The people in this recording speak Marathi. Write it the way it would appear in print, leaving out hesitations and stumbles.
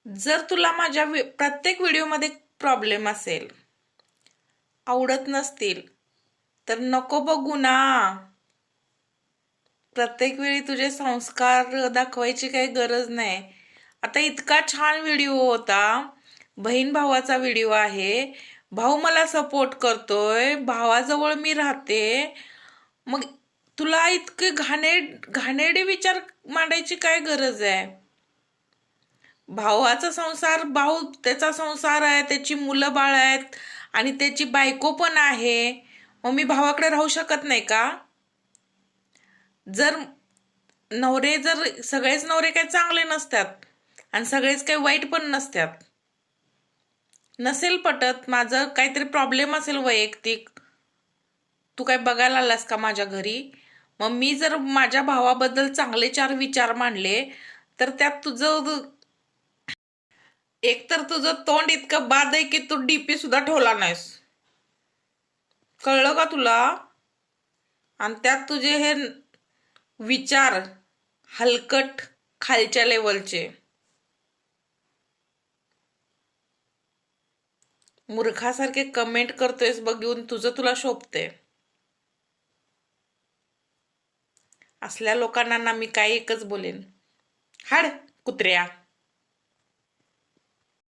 जर तुला माझ्या प्रत्येक व्हिडिओमध्ये प्रॉब्लेम असेल, आवडत नसतील, तर नको बघू ना. प्रत्येक वेळी तुझे संस्कार दाखवायची काही गरज नाही. आता इतका छान व्हिडिओ होता, बहीण भावाचा व्हिडिओ आहे. भाऊ मला सपोर्ट करतोय, भावाजवळ मी राहते. मग तुला इतके घाणेरडे विचार मांडायची काय गरज आहे? भावाचा संसार, भाऊ त्याचा संसार आहे, त्याची मुलं बाळ आहेत आणि त्याची बायको पण आहे. मग मी भावाकडे राहू शकत नाही का? जर सगळेच नवरे काही चांगले नसतात आणि सगळेच काही वाईट पण नसतात. नसेल पटत, माझं काहीतरी प्रॉब्लेम असेल वैयक्तिक, तू काय बघायला आलास का माझ्या घरी? मग मी जर माझ्या भावाबद्दल चांगले 4 विचार मांडले, तर त्यात एकतर तुझं तोंड इतकं बाद आहे की तू डीपी सुद्धा ठेवला नाहीस. कळलं का तुला? आणि त्यात तुझे हे विचार हलकट, खालच्या लेवलचे. मूर्खासारखे कमेंट करतोयस बघून तुला शोभते. असल्या लोकांना ना मी काही एकच बोलेन, हाड कुत्र्या.